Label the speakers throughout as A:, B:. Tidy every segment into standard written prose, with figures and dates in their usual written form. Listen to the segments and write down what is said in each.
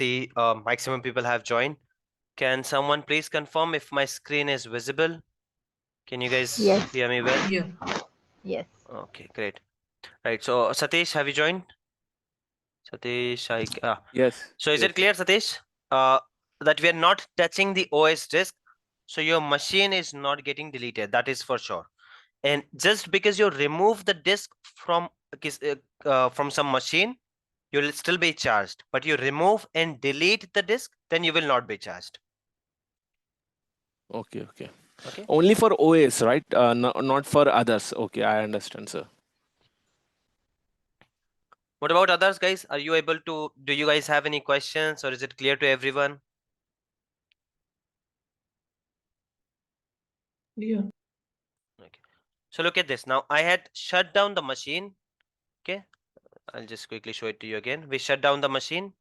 A: see maximum people have joined. Can someone please confirm if my screen is visible? Can you guys
B: Yes.
A: hear me well?
C: Yeah.
B: Yes.
A: Okay, great. Right, so Satish, have you joined? Satish,
D: Yes.
A: So is it
D: Yes.
A: clear, Satish, that we are not touching the OS disk, so your machine is not getting deleted, that is for sure. And just because you remove the disk from some machine, you'll still be charged, but you remove and delete the disk, then you will not be charged.
D: Okay. Okay.
A: Okay.
D: Only for OS, right? Not for others. Okay, I understand, sir.
A: What about others, guys? Are you able to, do you guys have any questions, or is it clear to everyone?
C: Yeah.
A: Okay. So look at this. Now I had shut down the machine. Okay. I'll just quickly show it to you again. We shut down the machine.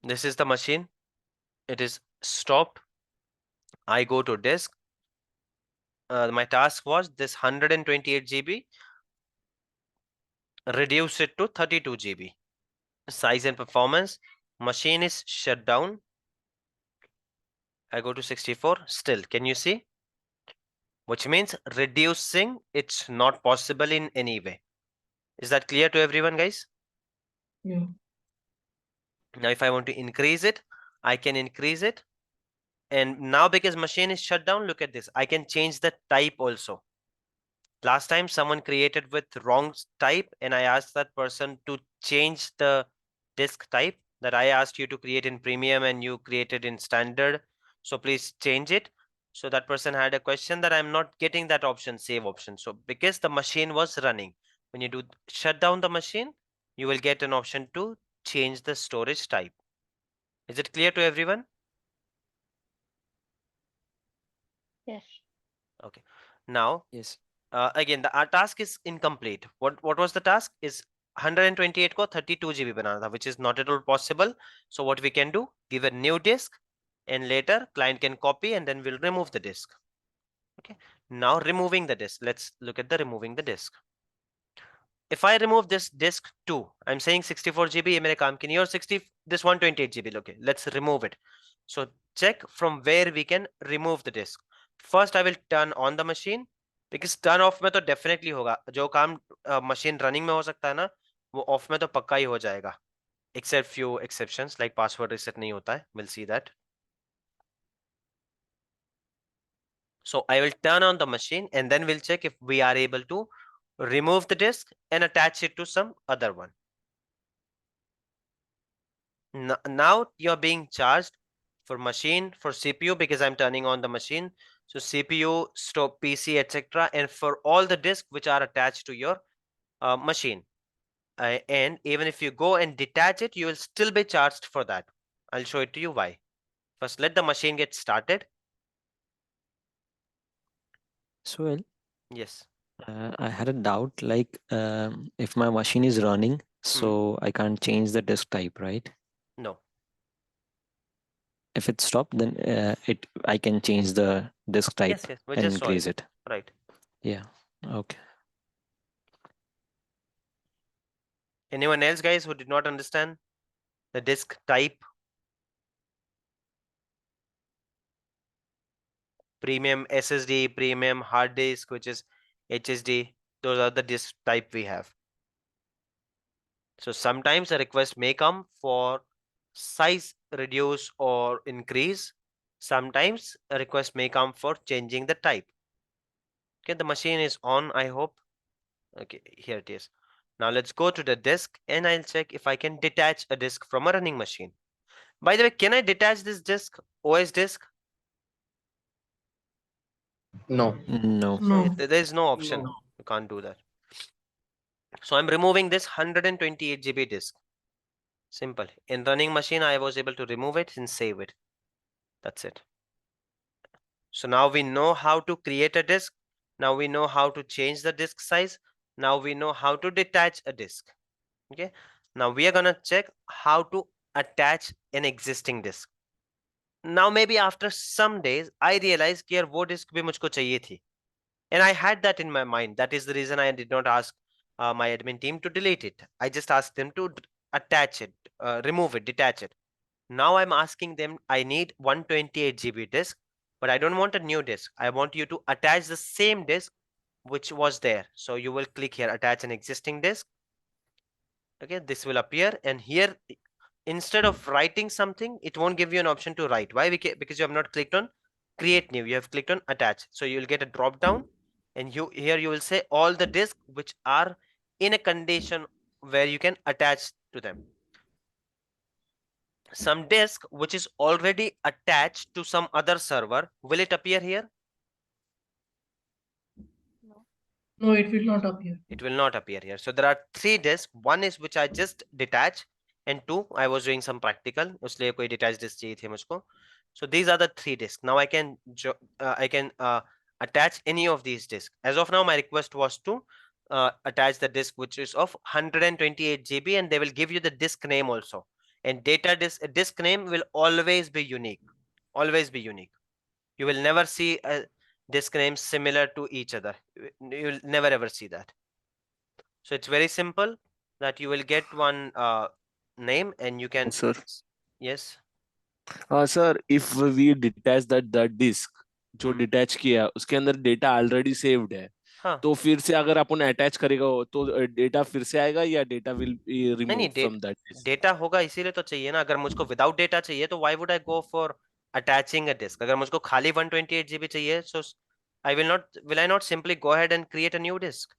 A: This is the machine. It is stopped. I go to disk. My task was this 128 GB, reduce it to 32 GB. Size and performance. Machine is shut down. I go to 64. Still, can you see? Which means reducing, it's not possible in any way. Is that clear to everyone, guys?
C: Yeah.
A: Now, if I want to increase it, I can increase it. And now because machine is shut down, look at this. I can change the type also. Last time someone created with wrong type and I asked that person to change the disk type that I asked you to create in premium and you created in standard. So please change it. So that person had a question that I'm not getting that option, save option. So because the machine was running, when you do shut down the machine, you will get an option to change the storage type. Is it clear to everyone?
B: Yes.
A: Okay. Now,
E: Yes.
A: again, our task is incomplete. What was the task? Is 128 को 32 GB बनाना था, which is not at all possible. So what we can do, give a new disk and later client can copy and then we'll remove the disk. Okay. Now removing the disk. Let's look at the removing the disk. If I remove this disk 2, I'm saying 64 GB ये मेरे काम की नहीं और 60 this 128 GB. Okay, let's remove it. So check from where we can remove the disk. First I will turn on the machine because turn off में तो definitely होगा. जो काम machine running में हो सकता है ना, वो off में तो पक्का ही हो जाएगा. Except few exceptions like password reset नहीं होता है. We'll see that. So I will turn on the machine and then we'll check if we are able to remove the disk and attach it to some other one. Now you're being charged for machine, for CPU because I'm turning on the machine. So CPU, stop PC, etc. And for all the disks which are attached to your machine. And even if you go and detach it, you will still be charged for that. I'll show it to you why. First, let the machine get started.
E: So,
A: Yes.
E: I had a doubt like if my machine is running, so I can't change the disk type, right?
A: No.
E: If it's stopped, then I can change the disk type
A: Yes, yes. We
E: and
A: just saw
E: increase
A: it.
E: it.
A: Right.
E: Yeah. Okay.
A: Anyone else, guys, who did not understand the disk type? Premium SSD, premium hard disk, which is HSD. Those are the disk type we have. So sometimes a request may come for size reduce or increase. Sometimes a request may come for changing the type. Okay, the machine is on, I hope. Okay, here it is. Now let's go to the disk and I'll check if I can detach a disk from a running machine. By the way, can I detach this disk, OS disk?
F: No.
E: No.
C: No.
A: There is no option.
C: No.
A: You can't do that. So I'm removing this 128 GB disk. Simple. In running machine, I was able to remove it and save it. That's it. So now we know how to create a disk. Now we know how to change the disk size. Now we know how to detach a disk. Okay. Now we are gonna check how to attach an existing disk. Now maybe after some days, I realized कि यार वो disk भी मुझको चाहिए थी. And I had that in my mind. That is the reason I did not ask my admin team to delete it. I just asked them to attach it, remove it, detach it. Now I'm asking them, I need 128 GB disk, but I don't want a new disk. I want you to attach the same disk which was there. So you will click here, attach an existing disk. Okay, this will appear, and here instead of writing something, it won't give you an option to write. Why? Because you have not clicked on create new, you have clicked on attach. So you will get a drop down, and here you will say all the disks which are in a condition where you can attach to them. Some disk which is already attached to some other server, will it appear here?
C: No, it will not appear.
A: It will not appear here. So there are 3 disks. One is which I just detached, and 2 I was doing some practical, उसलिए कोई detached disk चाहिए थी मुझको. So these are the 3 disks. Now I can attach any of these disks. As of now, my request was to attach the disk which is of 128 GB, and they will give you the disk name also. And disk name will always be unique. Always be unique. You will never see a disk name similar to each other. You will never ever see that. So it's very simple that you will get one name, and you can.
D: Sir.
A: Yes.
D: Sir, if we detach that disk जो detach किया है, उसके अंदर data already saved है,
A: हाँ.
D: तो फिर से अगर अपन अटैच करेगा तो डेटा फिर से आएगा या डेटा विल बी
A: नहीं
D: रिमूव
A: नहीं,
D: फ्रॉम दैट डिस्क?
A: डेटा होगा, इसीलिए तो चाहिए ना. अगर मुझको विदाउट डेटा चाहिए तो why would I go for attaching a disk? अगर मुझको खाली 128 GB चाहिए, so will I not simply go ahead and create a new disk?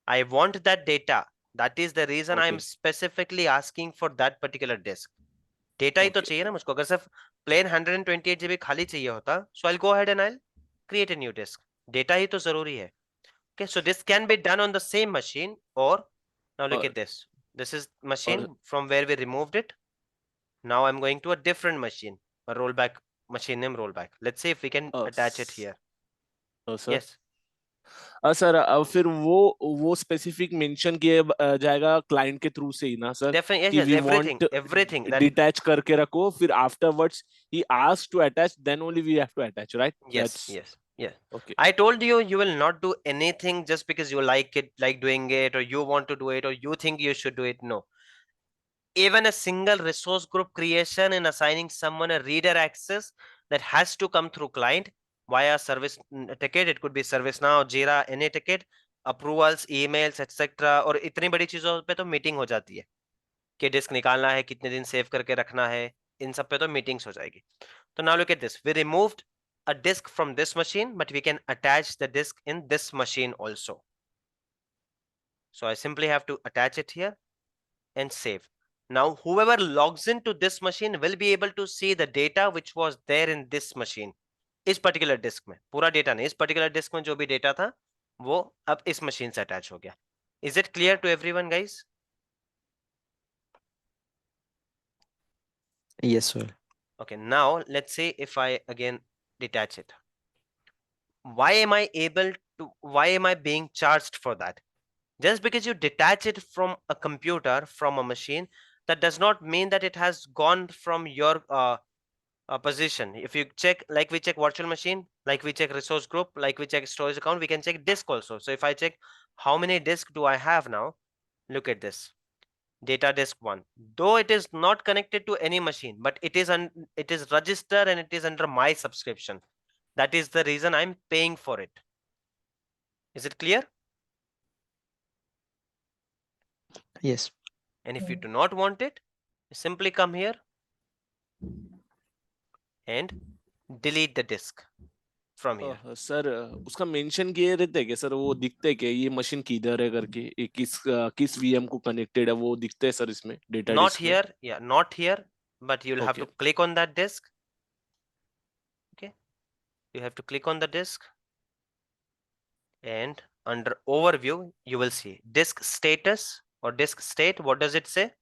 A: I want that data. That is the reason I am
D: Okay.
A: specifically asking for that particular disk. Data ही तो
D: Okay.
A: चाहिए ना मुझको. अगर सिर्फ plane 128 GB खाली चाहिए होता, so I'll go ahead and I'll create a new disk. Data ही तो जरूरी है. Okay, so this can be done on the same machine, or now look
D: और
A: at this. This is machine from where we removed it. Now I'm going to a different machine, a rollback machine name rollback. Let's see if we can attach it here.
D: Sir
A: Yes.
D: Sir फिर वो specific mention किए जाएगा client के through से ही ना sir,
A: Definitely.
D: कि
A: Yes,
D: we
A: everything
D: want
A: that.
D: Detach करके रखो, फिर आफ्टरवर्ड्स ही asks to attach, then only we have to attach, right?
A: Yes.
D: Okay.
A: I told you, you will not do anything just because you like it, like doing it, or you want to do it, or you think you should do it. No. Even a single resource group creation and assigning someone a reader access, that has to come through client via service ticket. It could be ServiceNow, Jira, any ticket, approvals, emails, etc. और इतनी बड़ी चीजों पे तो meeting हो जाती है कि डिस्क निकालना है, कितने दिन सेव करके रखना है, इन सब पे तो मीटिंग्स हो जाएगी. तो now look at this. We removed a disk from this machine, but we can attach the disk in this machine also. So I simply have to attach it here and save. Now whoever logs into this machine will be able to see the data which was there in this machine. इस particular disk में पूरा data नहीं, इस particular disk में जो भी data था वो अब इस machine से attach हो गया. Is it clear to everyone, guys?
E: Yes, sir.
A: Okay, now let's say if I again detach it. Why am I being charged for that? Just because you detach it from a computer, from a machine, that does not mean that it has gone from your position. If you check, like we check virtual machine, like we check resource group, like we check storage account, we can check disk also. So if I check how many disk do I have now, look at this. Data disk 1, though it is not connected to any machine, but it is registered and it is under my subscription. That is the reason I'm paying for it. Is it clear?
E: Yes.
A: And if you do not want it, simply come here and delete the disk from here.
D: Sir उसका mention किए रहते हैं क्या sir? वो दिखते है क्या ये मशीन किधर है करके, किस वीएम को कनेक्टेड है, वो दिखते है सर इसमें डेटा
A: Not
D: डिस्क में?
A: here, yeah, not here, but you'll have to click on that disk. Okay, you have to click on the disk, and under overview you will see disk status or disk state. What does it say?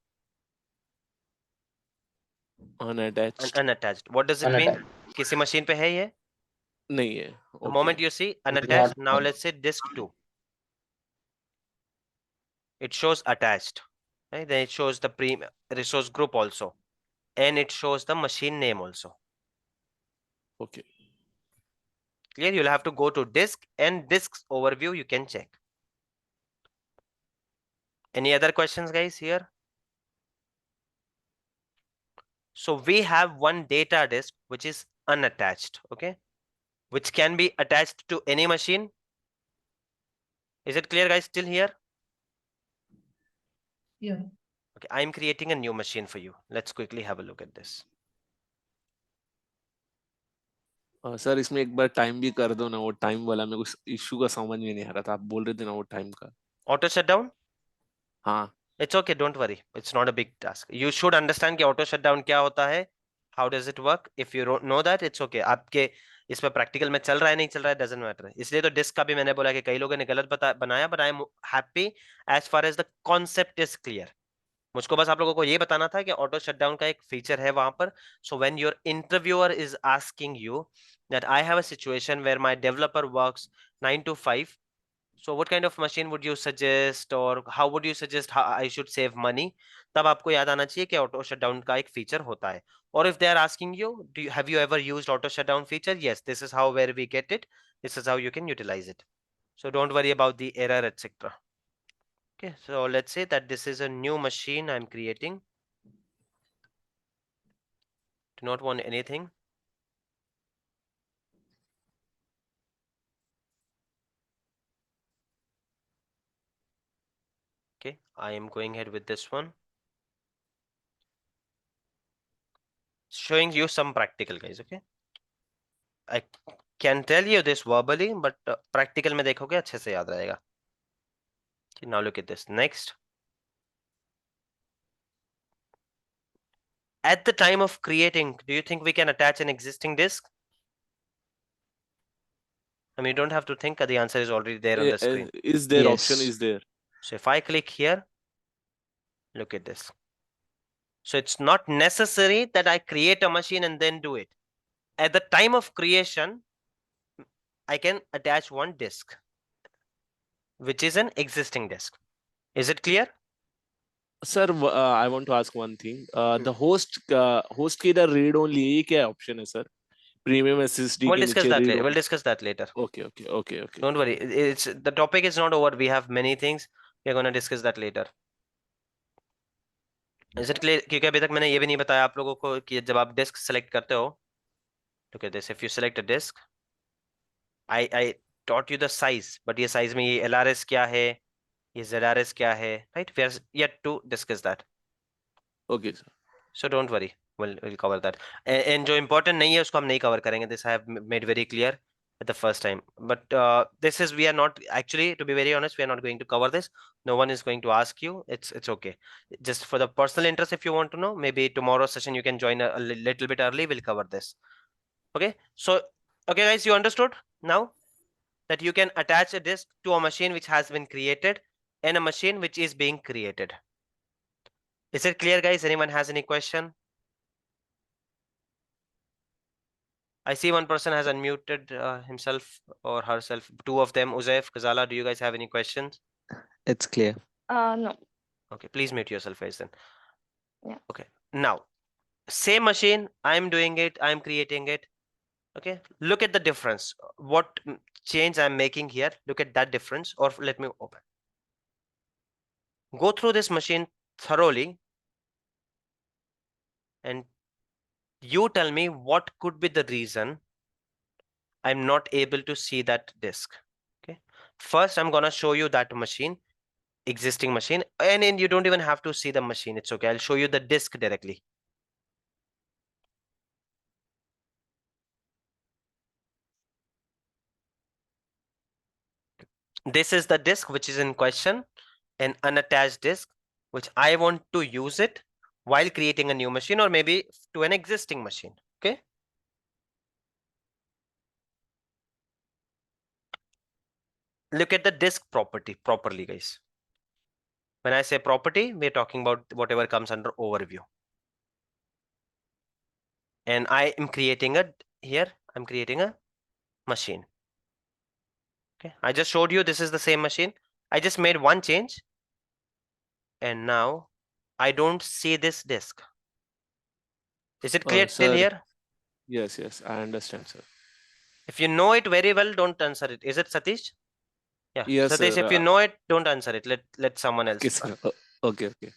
D: Unattached.
A: Unattached. What does it mean? किसी machine पे है ये?
D: नहीं है.
A: The moment you see unattached, now let's say disk 2. It shows attached, right? Then it shows the resource group also, and it shows the machine name also.
D: Okay.
A: Clear? You'll have to go to disk and disks overview. You can check. Any other questions, guys, here? So we have one data disk which is unattached, okay, which can be attached to any machine. Is it clear, guys, still here?
C: Yeah.
A: Okay, I'm creating a new machine for you. Let's quickly have a look at this.
D: Sir इसमें एक बार time भी कर दो ना, वो time वाला मेरे को इशू का समझ में नहीं आ रहा था, आप बोल रहे थे ना वो टाइम का।
A: Auto shutdown?
D: हाँ
A: It's okay, don't worry. It's not a big task. You should understand कि auto shutdown क्या होता है. How does it work? If you don't know that, it's okay. आपके इसमें प्रैक्टिकल में चल रहा है नहीं चल रहा है doesn't matter. इसलिए तो डिस्क का भी मैंने बोला कि कई लोगों ने गलत बनाया, but I am happy as far as the concept is clear. मुझको बस आप लोगों को ये बताना था कि ऑटो शटडाउन का एक फीचर है वहां पर. So when your interviewer is asking you that I have a situation where my developer works 9 to 5. So what kind of machine would you suggest, or how would you suggest how I should save money? तब आपको याद आना चाहिए कि auto shutdown का एक feature होता है. और if they are asking you, have you ever used auto shutdown feature? Yes, this is how where we get it. This is how you can utilize it. So don't worry about the error, etc. Okay, so let's say that this is a new machine I'm creating. Do not want anything. Okay, I am going ahead with this one. Showing you some practical, guys. Okay, I can tell you this verbally, but practical में देखोगे अच्छे से याद रहेगा. Okay, now look at this. Next, at the time of creating, do you think we can attach an existing disk? I mean, you don't have to think. The answer is already there on the screen.
D: is there
E: Yes.
D: option is there?
A: So if I click here, look at this. So it's not necessary that I create a machine and then do it. At the time of creation, I can attach one disk, which is an existing disk. Is it clear?
D: Sir I want to ask one thing, the host के इधर read only ये क्या option है sir? Premium SSD
A: We'll
D: के
A: discuss
D: नीचे
A: that
D: read
A: later. We'll
D: only.
A: discuss that later.
D: Okay okay okay okay.
A: Don't worry. It's the topic is not over. We have many things. We're going to discuss that later. Is it clear? क्योंकि अभी तक मैंने ये भी नहीं बताया आप लोगों को कि जब आप डिस्क सेलेक्ट करते हो, look at this. If you select a disk, I taught you the size, but ये size में ये LRS क्या है, ये ZRS क्या है, right? We are yet to discuss that.
D: Okay sir.
A: So don't worry, we'll cover that. And जो important नहीं है उसको हम नहीं cover करेंगे. This I have made very clear at the first time. But this is, we are not actually, to be very honest, we are not going to cover this. No one is going to ask you. It's okay. Just for the personal interest, if you want to know, maybe tomorrow's session you can join a little bit early. We'll cover this. Okay. So okay, guys, you understood now that you can attach a disk to a machine which has been created and a machine which is being created. Is it clear, guys? Anyone has any question? I see one person has unmuted himself or herself. Two of them, Uzaif, Kazala, do you guys have any questions?
E: It's clear.
B: No.
A: Okay, please mute yourself, guys, then.
B: Yeah.
A: Okay, now, same machine, I'm doing it, I'm creating it. Okay, look at the difference. What change I'm making here, look at that difference, or let me open. Go through this machine thoroughly and you tell me what could be the reason I'm not able to see that disk. Okay, first I'm gonna show you that machine, existing machine, and then you don't even have to see the machine. It's okay. I'll show you the disk directly. This is the disk which is in question, an unattached disk, which I want to use it while creating a new machine or maybe to an existing machine. Okay. Look at the disk property properly, guys. When I say property, we're talking about whatever comes under overview. And I am creating I'm creating a machine. Okay, I just showed you this is the same machine. I just made one change. And now I don't see this disk. Is it clear till
D: sir.
A: here?
D: Yes, yes, I understand, sir.
A: If you know it very well, don't answer it. Is it Satish? Yeah.
D: Yes,
A: Satish,
D: sir.
A: if you know it, don't answer it. Let someone else.
D: Okay, sir. Okay, okay.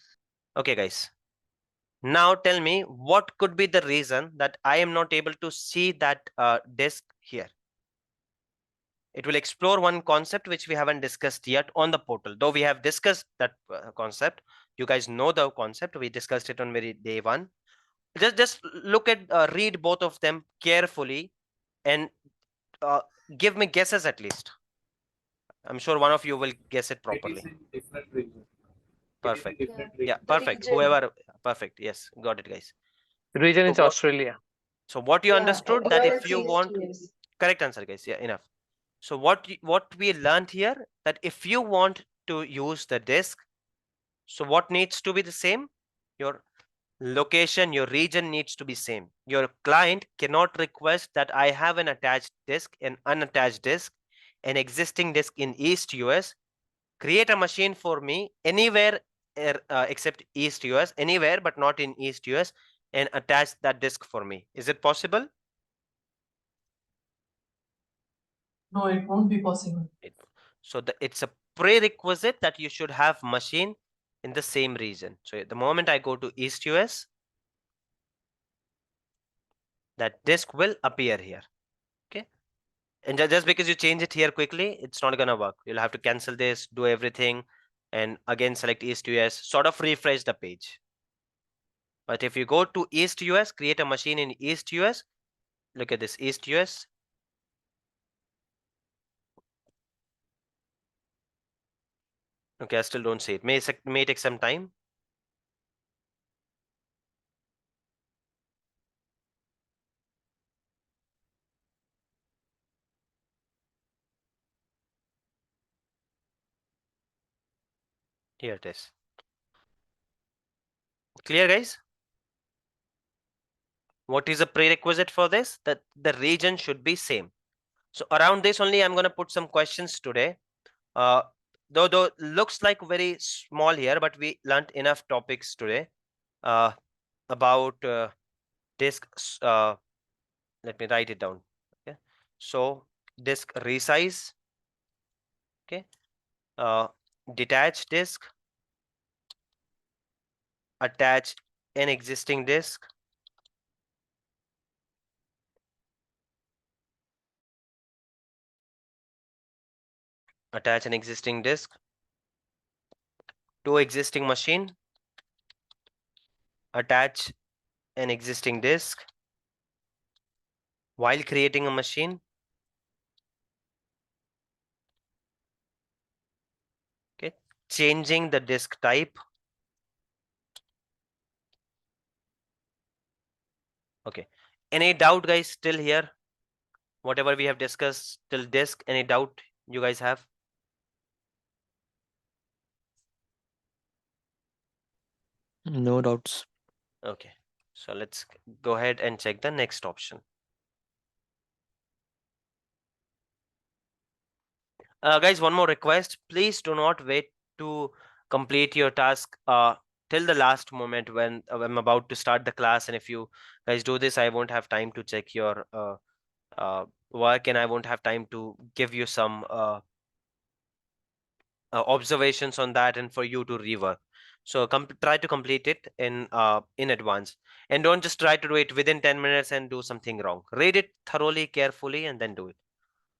A: Okay, guys. Now tell me what could be the reason that I am not able to see that disk here. It will explore one concept which we haven't discussed yet on the portal, though we have discussed that concept. You guys know the concept. We discussed it on very day one. Just look at read both of them carefully and give me guesses at least. I'm sure one of you will guess it properly.
D: different region.
A: Perfect.
D: Different
A: Yeah,
B: The
A: perfect.
B: region.
A: Whoever, perfect. Yes, got it, guys.
F: Region
A: So
F: is
A: what,
F: Australia.
A: so what you
B: Yeah,
A: understood that if you
B: northeast,
A: want,
B: yes.
A: correct answer, guys. Yeah, enough. So what we learned here, that if you want to use the disk, so what needs to be the same? Your location, your region needs to be same. Your client cannot request that I have an attached disk, an unattached disk, an existing disk in East US. Create a machine for me anywhere except East US, anywhere but not in East US, and attach that disk for me. Is it possible?
C: No, it won't be possible.
A: So it's a prerequisite that you should have machine in the same region. So the moment I go to East US, that disk will appear here. Okay. And just because you change it here quickly, it's not gonna work. You'll have to cancel this, do everything, and again select East US, sort of refresh the page. But if you go to East US, create a machine in East US, look at this East US. Okay, I still don't see it. May take some time. Here it is. Clear, guys? What is a prerequisite for this? That the region should be same. So around this only, I'm gonna put some questions today. Though looks like very small here, but we learned enough topics today about disk. Let me write it down. Okay, so disk resize. Okay, detach disk, attach an existing disk, attach an existing disk to existing machine, attach an existing disk while creating a machine. Okay, changing the disk type. Okay, any doubt, guys, still here? Whatever we have discussed till disk, any doubt you guys have?
E: No doubts.
A: Okay, so let's go ahead and check the next option. Guys, one more request. Please do not wait to complete your task till the last moment when I'm about to start the class. And if you guys do this, I won't have time to check your work, and I won't have time to give you some observations on that and for you to rework. So try to complete it in advance, and don't just try to do it within 10 minutes and do something wrong. Read it thoroughly, carefully, and then do it.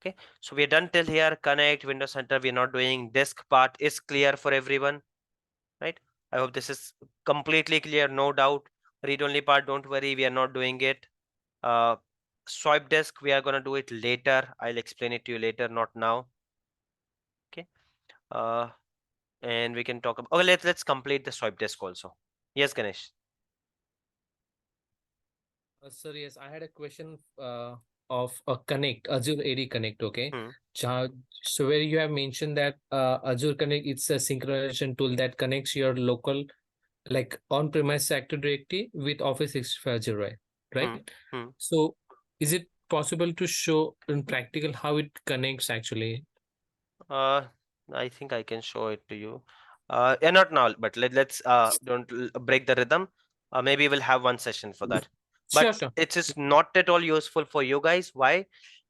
A: Okay, so we're done till here. Connect, Windows Center, we're not doing. Disk part is clear for everyone, right? I hope this is completely clear, no doubt. Read only part, don't worry, we are not doing it. Swipe disk, we are going to do it later. I'll explain it to you later, not now. Okay, and we can talk about, okay, let's complete the swipe disk also. Yes, Ganesh.
G: Sir, yes, I had a question of a Connect, Azure AD Connect, okay?
A: Hmm.
G: So where you have mentioned that Azure Connect, it's a synchronization tool that connects your local, like on-premise Active Directory with Office 365 Azure, right?
A: Hmm.
G: So is it possible to show in practical how it connects actually?
A: I think I can show it to you. Yeah, not now, but let's don't break the rhythm. Maybe we'll have one session for that.
G: Sure,
A: But
G: sure.
A: it is not at all useful for you guys. Why?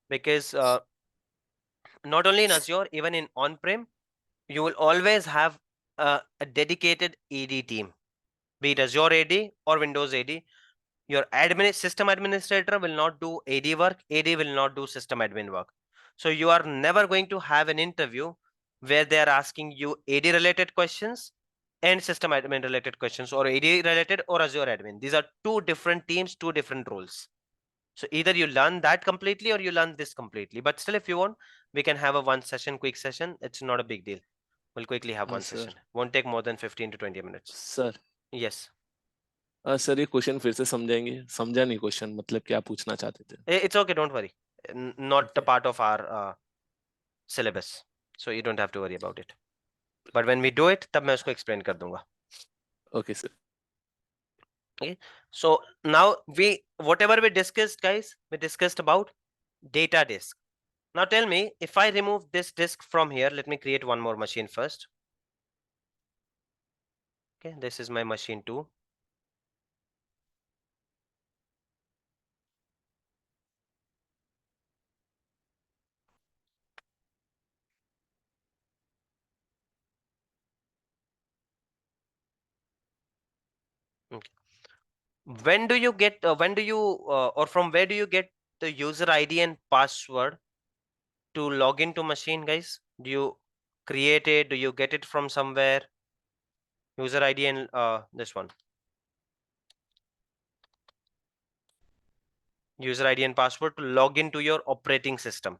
A: Because not only in Azure, even in on-prem, you will always have a dedicated ED team. be it Azure AD or Windows AD. Your system administrator will not do AD work, AD will not do system admin work. So you are never going to have an interview where they are asking you AD related questions and system admin related questions, or AD related or Azure admin. These are two different teams, two different roles. So either you learn that completely or you learn this completely. But still, if you want, we can have a one session, quick session. It's not a big deal. We'll quickly have one
D: sir.
A: session. Won't take more than 15 to 20 minutes.
D: Sir
A: Yes.
D: Sir ये question फिर से समझाएंगे? समझा नहीं question, मतलब क्या पूछना चाहते थे?
A: It's okay, don't worry. Not a part of our syllabus. So you don't have to worry about it. But when we do it, तब मैं उसको explain कर दूंगा.
D: Okay, sir.
A: Okay. So now whatever we discussed, guys, we discussed about data disk. Now tell me, if I remove this disk from here, let me create one more machine first. Okay, this is my machine 2. Okay. When do you get, or from where do you get the user ID and password to log into machine, guys? Do you create it? Do you get it from somewhere? User ID and this one. User ID and password to log into your operating system.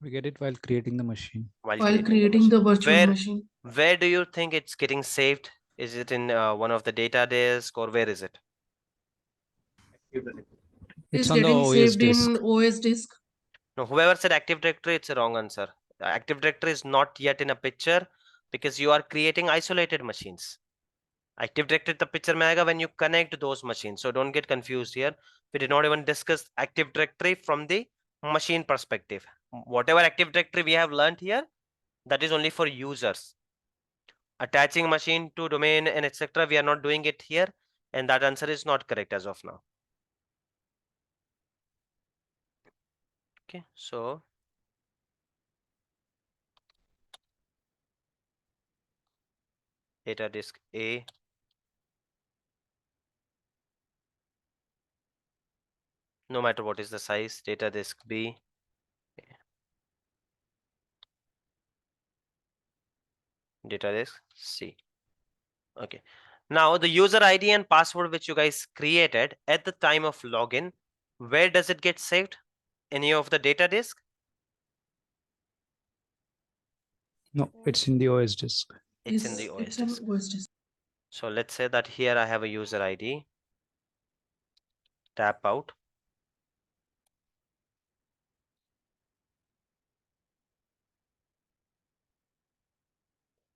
F: We get it while creating the machine.
C: While creating the virtual machine.
A: Where do you think it's getting saved? Is it in one of the data disk, or where is it?
F: It's
C: Is
F: on the
C: getting
F: OS
C: saved
F: disk.
C: in OS disk.
A: No, whoever said Active Directory, it's a wrong answer. Active Directory is not yet in a picture because you are creating isolated machines. Active Directory the picture mein aayega when you connect those machines. So don't get confused here. We did not even discuss Active Directory from the machine perspective. Whatever Active Directory we have learned here, that is only for users. Attaching machine to domain and etc. We are not doing it here, and that answer is not correct as of now. Okay, so data disk A, no matter what is the size, data disk B, data disk C. Okay, now the user ID and password which you guys created at the time of login, where does it get saved? Any of the data disk?
F: No, it's in the OS disk.
A: It's in the OS
C: It's an
A: disk.
C: OS disk.
A: So let's say that here I have a user ID. Tap out.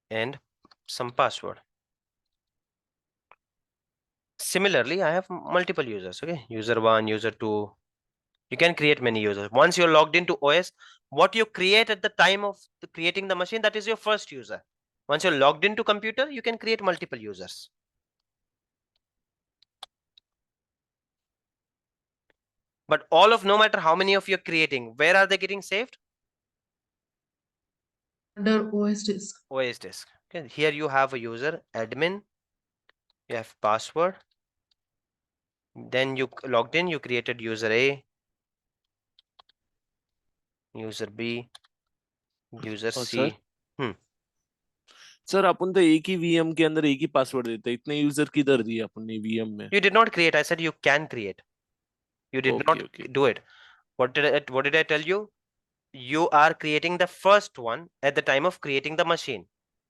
A: And some password. Similarly, I have multiple users. Okay, user 1, user 2. You can create many users. Once you're logged into OS, what you create at the time of creating the machine, that is your first user. Once you're logged into computer, you can create multiple users. But all of, no matter how many of you're creating, where are they getting saved?
C: Under OS disk.
A: OS disk. Okay, here you have a user, admin, you have password. Then you logged in, you created user A, user B, user C.
D: Sir अपन तो एक ही VM के अंदर एक ही password देते हैं, इतने user किधर दिए अपन ने वीएम में?
A: You did not create. I said you can create. You did not do it. What did I tell you? You are creating the first one at the time of creating the machine.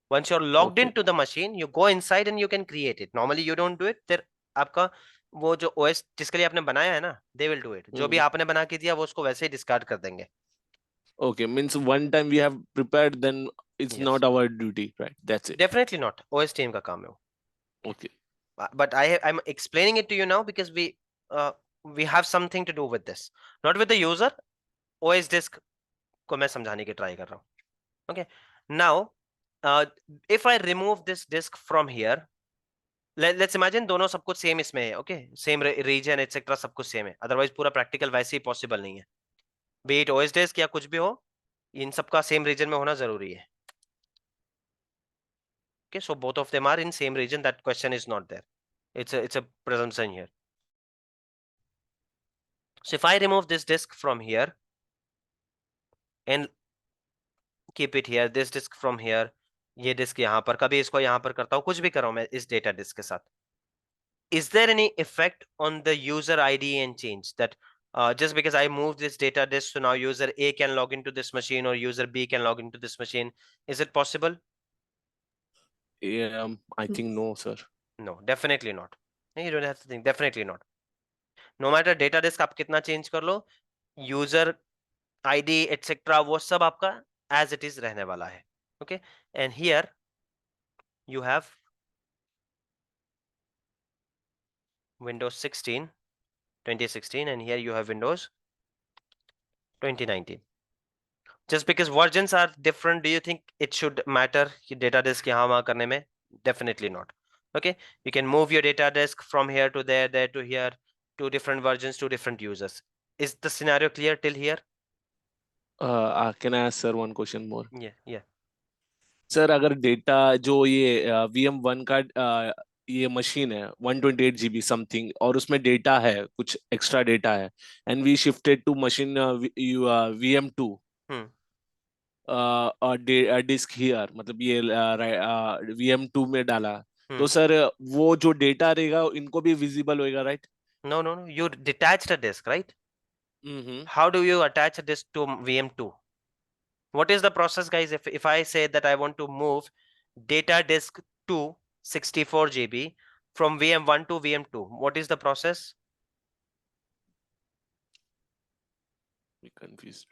A: Once you're logged into the machine, you go inside and you can create it. Normally you don't do it. Then आपका वो जो OS जिसके लिए आपने बनाया है ना, they will do it. जो भी आपने बना के दिया वो उसको वैसे ही discard कर देंगे.
D: Okay, means one time we have prepared, then it's not our duty, right? That's it.
A: Definitely not. OS team का काम है वो.
D: Okay.
A: But I'm explaining it to you now because we have something to do with this, not with the user. OS disk को मैं समझाने की try कर रहा हूँ. Okay. Now, if I remove this disk from here, let's imagine दोनों सब कुछ same इसमें है. Okay, same region etc. सब कुछ same है. Otherwise पूरा practical वैसे ही possible नहीं है. Be it OS disk या कुछ भी हो, इन सब का same region में होना जरूरी है. Okay, so both of them are in same region. That question is not there. It's a presumption here. So if I remove this disk from here and keep it here, this disk from here, ये disk यहाँ पर, कभी इसको यहाँ पर करता हूँ, कुछ भी कर रहा हूँ मैं इस data disk के साथ. Is there any effect on the user ID and change that just because I moved this data disk, so now user A can log into this machine or user B can log into this machine? Is it possible?
D: Yeah, I think no, sir.
A: No, definitely not. You don't have to think. Definitely not. No matter data disk आप कितना change कर लो, user ID etc. वो सब आपका as it is रहने वाला है. Okay, and here you have Windows 16, 2016, and here you have Windows 2019. Just because versions are different, do you think it should matter कि data disk यहाँ वहाँ करने में? Definitely not. Okay, you can move your data disk from here to there, there to here, two different versions, two different users. Is the scenario clear till here?
D: Can I ask sir one question more?
A: Yeah.
D: Sir अगर data जो ये VM1 का ये machine है 128 GB something और उसमें data है कुछ एक्स्ट्रा डेटा है and we shifted to machine VM2 disk here मतलब ये VM2 में डाला तो सर वो जो डेटा रहेगा इनको भी विजिबल होएगा right?
A: No. You detached a disk, right? How do you attach a disk to VM2? What is the process, guys? If I say that I want to move data disk to 64 GB from VM1 to VM2, what is the process?
D: We confused.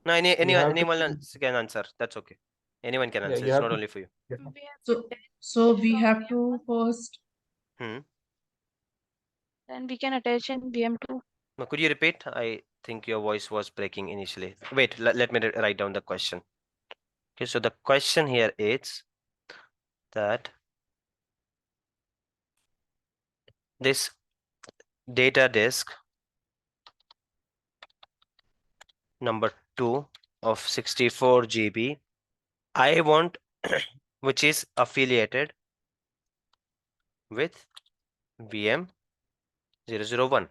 A: No,
G: have to-
A: anyone else can answer. That's okay. Anyone can
G: Yeah,
A: answer.
G: you
A: It's
G: have
A: not
G: to-
A: only for you.
C: So we have to first.
H: Then we can attach in VM2.
A: No, could you repeat? I think your voice was breaking initially. Wait, let me write down the question. Okay, so the question here is that this data disk number 2 of 64 GB, I want which is affiliated with VM001.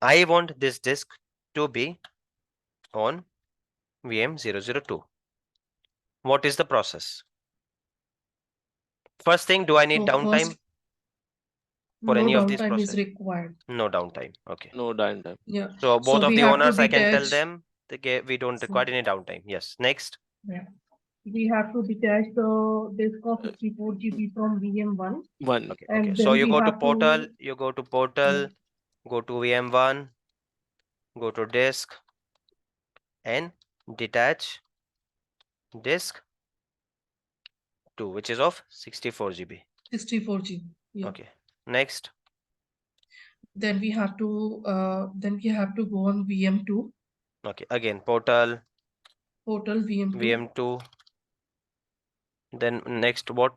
A: I want this disk to be on VM002. What is the process? First thing, do I need
C: So
A: downtime
C: first,
A: for
C: no
A: any of these
C: downtime is
A: process?
C: required.
A: No downtime. Okay.
D: No downtime.
C: Yeah.
A: So both of
C: we
A: the
C: have to
A: owners, I can tell
C: detach-
A: them we don't require any downtime. Yes. Next.
C: Yeah. We have to detach the disk of 64 GB from VM1.
D: One.
A: Okay.
C: And
A: Okay. So
C: then
A: you
C: we
A: go to
C: have
A: portal.
C: to-
A: You go to portal. Go to VM1. Go to disk. And detach disk 2, which is of 64 GB.
C: 64 GB. Yeah.
A: Okay. Next.
C: Then we have to go on VM2.
A: Okay. Again, portal.
C: Portal VM2.
A: VM2. Then next, what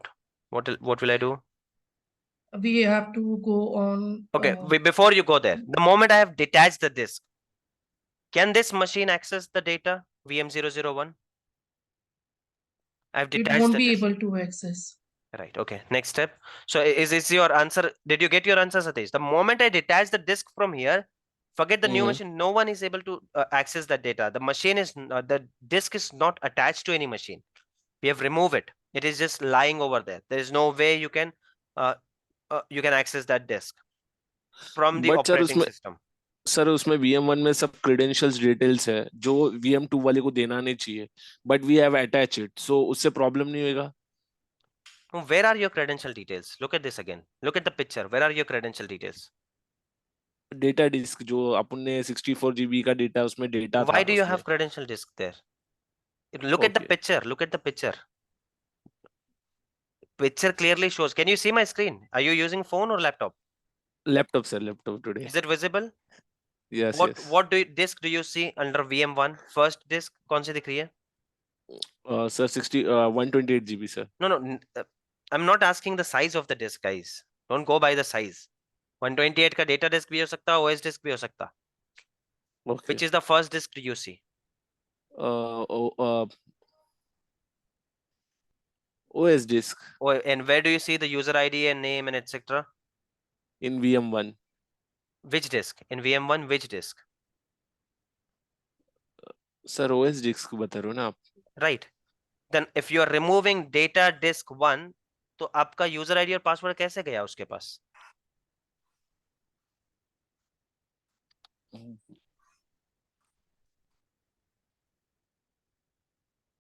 A: will I do?
C: We have to go on.
A: Okay, before you go there, the moment I have detached the disk, can this machine access the data VM001? I've
C: It
A: detached
C: won't
A: the
C: be
A: disk.
C: able to access.
A: Right. Okay. Next step. So is this your answer? Did you get your answer, Satish? The moment I detach the disk from here, forget the new machine. No one is able to access that data. The machine is the disk is not attached to any machine. We have removed it. It is just lying over there. There is no way you can access that disk from the
D: But sir,
A: operating system.
D: Sir उसमें VM1 में सब credentials details है जो VM2 वाले को देना नहीं चाहिए but we have attach it so उससे प्रॉब्लम नहीं होगा.
A: Where are your credential details? Look at this again. Look at the picture. Where are your credential details?
D: Data disk जो अपन ने 64 GB का डेटा उसमें डेटा था.
A: Why do you have credential disk there? Look at the picture. Look at the picture. Picture clearly shows. Can you see my screen? Are you using phone or laptop?
D: Laptop sir, laptop today.
A: Is it visible?
D: Yes,
A: What
D: yes.
A: what disk do you see under VM1? First disk कौन सी दिख रही है?
D: Sir 128 GB sir.
A: No, I'm not asking the size of the disk, guys. Don't go by the size. 128 का data disk भी हो सकता, OS disk भी हो सकता.
D: Okay.
A: Which is the first disk do you see?
D: OS disk
A: And where do you see the user ID and name and etc.?
D: in VM1.
A: Which disk? In VM1, which disk?
D: Sir OS disk बता रहे हो ना आप?
A: Right. Then if you are removing data disk 1, तो आपका user ID और password कैसे गया उसके पास?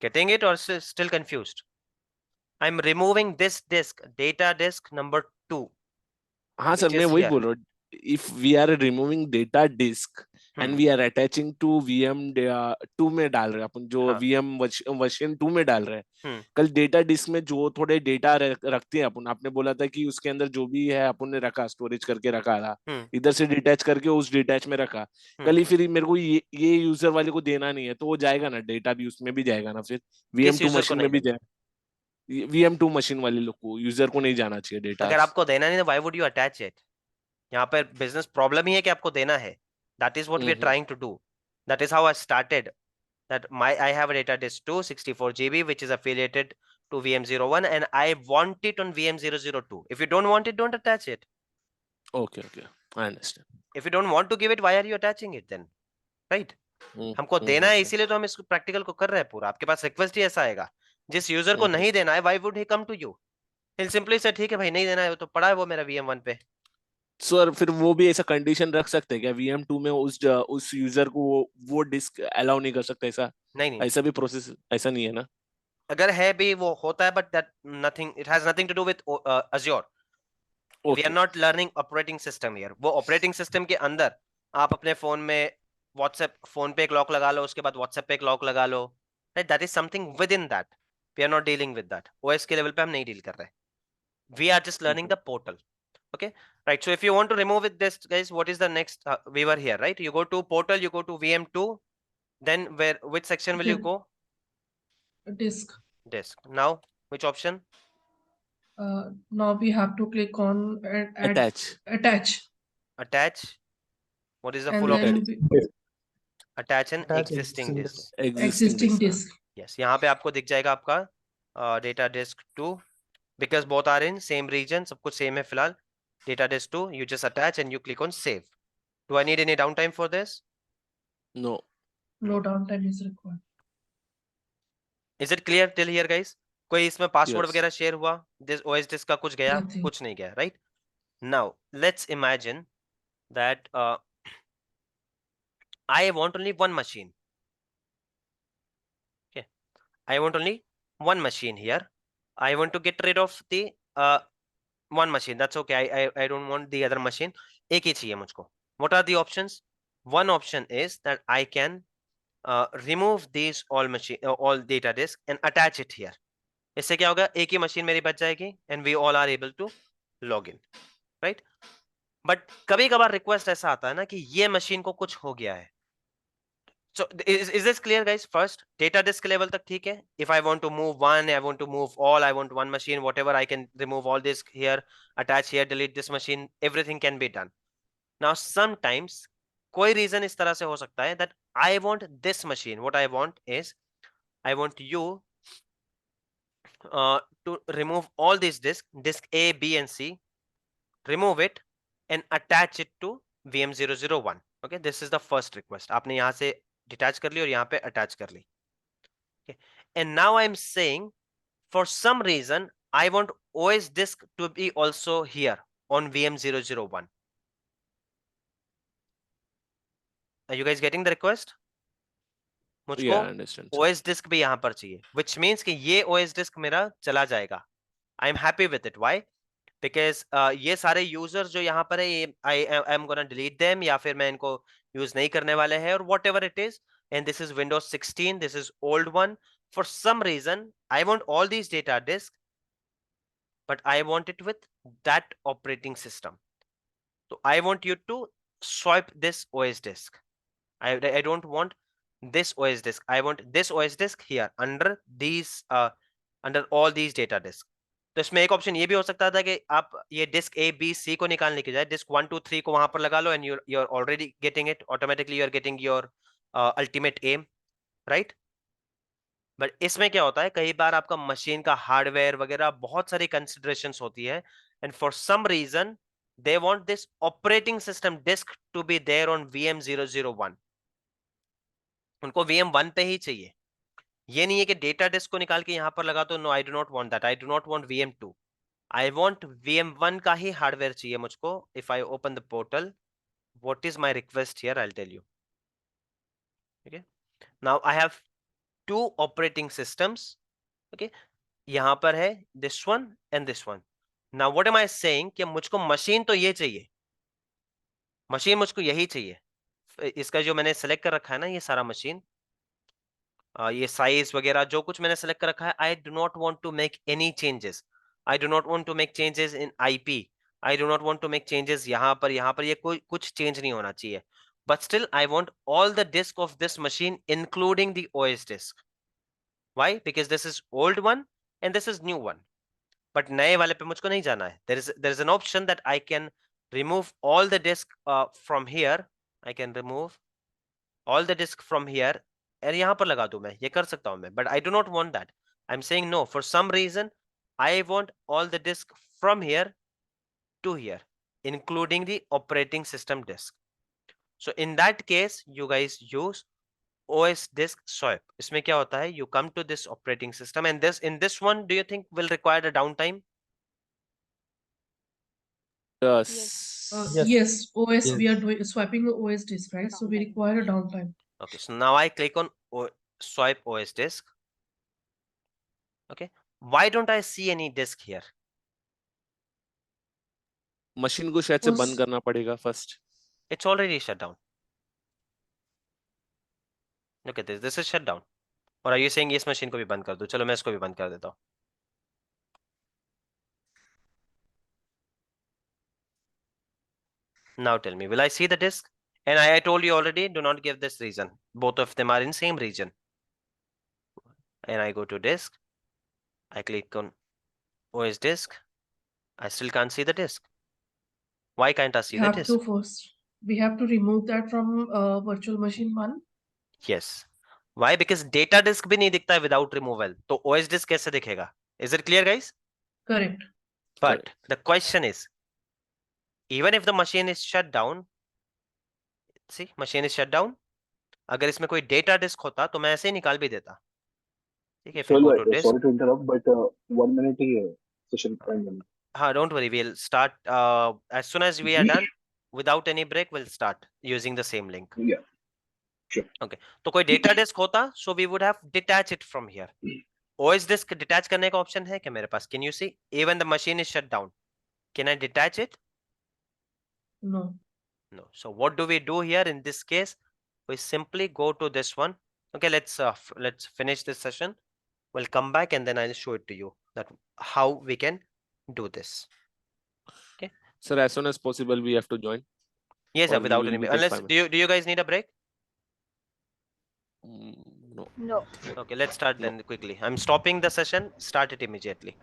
A: Getting it or still confused? I'm removing this disk, data disk number 2.
D: हाँ
A: which
D: सर, मैं
A: is
D: वही
A: here.
D: बोल रहा हूँ. If we are removing data disk and we are attaching to VM2 में डाल रहे हैं अपन, जो
A: हाँ.
D: VM वर्जन 2 में डाल रहे हैं,
A: हम्म.
D: कल डेटा डिस्क में जो थोड़े डेटा रखते हैं अपन, आपने बोला था कि उसके अंदर जो भी है अपन ने रखा, स्टोरेज करके रखा था, इधर से डिटैच करके उस डिटैच में रखा. कल ही फिर मेरे को ये यूजर वाले को देना नहीं है, तो वो जाएगा ना, डेटा भी उसमें भी जाएगा ना, फिर VM2
A: user को
D: मशीन
A: नहीं
D: में भी जाए. VM2 मशीन वाले लोग को, यूजर को नहीं जाना चाहिए डेटा.
A: अगर आपको देना नहीं तो why would you attach it? यहाँ पर बिजनेस प्रॉब्लम ही है कि आपको देना है. That is what we are trying to do. That is how I started. That I have a data disk 2 64 GB which is affiliated to VM01 and I want it on VM002. If you don't want it, don't attach it.
D: Okay, I understand.
A: If you don't want to give it, why are you attaching it then? Right? हमको देना है इसीलिए तो हम इस practical को कर रहे हैं पूरा. आपके पास रिक्वेस्ट ही ऐसा आएगा. जिस यूजर को नहीं देना है, why would he come to you? He'll simply say ठीक है भाई, नहीं देना है तो पड़ा है वो मेरा VM1 पे.
D: सर फिर वो भी ऐसा कंडीशन रख सकते हैं क्या VM2 में, उस यूजर को वो डिस्क अलाउ नहीं कर सकते? ऐसा
A: नहीं.
D: ऐसा भी प्रोसेस ऐसा नहीं है ना?
A: अगर है भी वो होता है, but that nothing, it has nothing to do with Azure. We are not learning operating system here. वो operating system के अंदर आप अपने फोन में WhatsApp फोन पे एक लॉक लगा लो, उसके बाद WhatsApp पे एक लॉक लगा लो. Right? That is something within that. We are not dealing with that. OS के लेवल पे हम नहीं डील कर रहे. We are just learning the portal. Okay, right? So if you want to remove it, this guys, what is the next? We were here, right? You go to portal, you go to VM2, then which section will you go?
C: Disk.
A: Disk. Now which option?
C: Now we have to click on
D: attach.
A: Attach. What is the
C: And
A: full
C: then
A: option? Attach an existing disk.
C: Existing disk.
A: Yes, यहाँ पे आपको दिख जाएगा आपका data disk 2, because both are in same region, सब कुछ same है फिलहाल. Data disk 2, you just attach and you click on save. Do I need any downtime for this?
D: No.
C: No downtime is required.
A: Is it clear till here, guys? कोई इसमें password
D: Yes.
A: वगैरह share हुआ? This OS disk का कुछ गया?
C: Nothing.
A: कुछ नहीं गया, right? Now let's imagine that I want only one machine. Okay, I want only one machine here. I want to get rid of the one machine. That's okay. I don't want the other machine. एक ही चाहिए मुझको. What are the options? One option is that I can remove these all data disk and attach it here. इससे क्या होगा? एक ही machine मेरी बच जाएगी and we all are able to log in, right? But कभी कभार रिक्वेस्ट ऐसा आता है ना कि ये मशीन को कुछ हो गया है. So is this clear, guys? First, data disk level tak theek hai. If I want to move one, I want to move all, I want one machine, whatever, I can remove all this here, attach here, delete this machine, everything can be done. Now, sometimes, koi reason is tarah se ho sakta hai that I want this machine. What I want is, I want you to remove all these disk A, B, and C, remove it, and attach it to VM001. Okay, this is the first request. आपने यहाँ से detach कर ली और यहाँ पे attach कर ली. Okay, and now I'm saying for some reason I want OS disk to be also here on VM001. Are you guys getting the request? मुझको
D: Yeah, I understand.
A: OS disk भी यहाँ पर चाहिए, which means कि ये OS disk मेरा चला जाएगा. I'm happy with it. Why? Because ये सारे users जो यहाँ पर है, ये I am gonna delete them या फिर मैं इनको use नहीं करने वाले हैं और whatever it is. And this is Windows 16. This is old one. For some reason, I want all these data disks, but I want it with that operating system. So I want you to swipe this OS disk. I don't want this OS disk. I want this OS disk here under these under all these data disks. तो इसमें एक option ये भी हो सकता था कि आप ये डिस्क A, B, C को निकाल लेके जाए, डिस्क 1, 2, 3 को वहां पर लगा लो and you're already getting it automatically. You're getting your ultimate aim, right? But इसमें क्या होता है, कई बार आपका मशीन का हार्डवेयर वगैरह बहुत सारी कंसिडरेशंस होती है, and for some reason they want this operating system disk to be there on VM001. उनको VM1 पे ही चाहिए. ये नहीं है कि डेटा डिस्क को निकाल के यहां पर लगा दो. No, I do not want that. I do not want VM2. I want VM1 का ही हार्डवेयर चाहिए मुझको. If I open the portal, what is my request here, I'll tell you. Okay, now I have two operating systems. Okay, यहां पर है this one and this one. Now what am I saying कि मुझको machine तो ये चाहिए, machine मुझको यही चाहिए. इसका जो मैंने सेलेक्ट कर रखा है ना, ये सारा मशीन, ये साइज वगैरह जो कुछ मैंने सेलेक्ट कर रखा है, I do not want to make any changes. I do not want to make changes in IP. I do not want to make changes यहाँ पर ये कोई कुछ चेंज नहीं होना चाहिए. But still, I want all the disk of this machine, including the OS disk. Why? Because this is old one and this is new one. But नए वाले पे मुझको नहीं जाना है. There is an option that I can remove all the disk from here. I can remove all the disk from here और यहाँ पर लगा दूं मैं. ये कर सकता हूँ मैं. But I do not want that. I'm saying no. For some reason, I want all the disk from here to here, including the operating system disk. So in that case, you guys use OS disk swipe. इसमें क्या होता है? You come to this operating system and in this one, do you think will require a downtime?
D: Yes.
C: Yes, OS,
F: Yes.
C: we are doing swiping the OS disk, right? So we require a downtime.
A: Okay, so now I click on swipe OS disk. Okay, why don't I see any disk here?
D: Machine को शायद से बंद
C: First-
D: करना पड़ेगा first.
A: It's already shut down. Look at this. This is shut down. Or are you saying इस machine को भी बंद कर दूं? चलो मैं इसको भी बंद कर देता हूँ. Now tell me, will I see the disk? And I told you already, do not give this region. Both of them are in same region. And I go to disk. I click on OS disk. I still can't see the disk. Why can't I see
C: We
A: the
C: have
A: disk?
C: to first, we have to remove that from virtual machine 1.
A: Yes. Why? Because data disk भी नहीं दिखता है without removal. तो OS disk कैसे दिखेगा? Is it clear, guys?
C: Correct.
A: But the question is, even if the machine is shut down, see, machine is shut down. अगर इसमें कोई data disk होता तो मैं ऐसे ही निकाल भी देता. ठीक है, if I go to disk.
I: Sorry to interrupt, but 1 minute ही है session 5 minutes.
A: हाँ, don't worry, we'll start as soon as we are done. Without any break, we'll start using the same link.
I: Yeah, sure.
A: Okay. तो कोई data disk होता, so we would have detach it from here. OS disk detach करने का option है क्या मेरे पास? Can you see? Even the machine is shut down. Can I detach it?
C: No.
A: No. So what do we do here in this case? We simply go to this one. Okay, let's finish this session. We'll come back and then I'll show it to you that how we can do this.
D: Sir, as soon as possible we have to join.
A: Yes,
D: Or
A: sir,
D: we
A: without
D: will
A: any
D: be take
A: unless
D: 5
A: do you guys need a break?
D: No.
H: No.
A: Okay, let's start then quickly. I'm stopping the session. Start it immediately.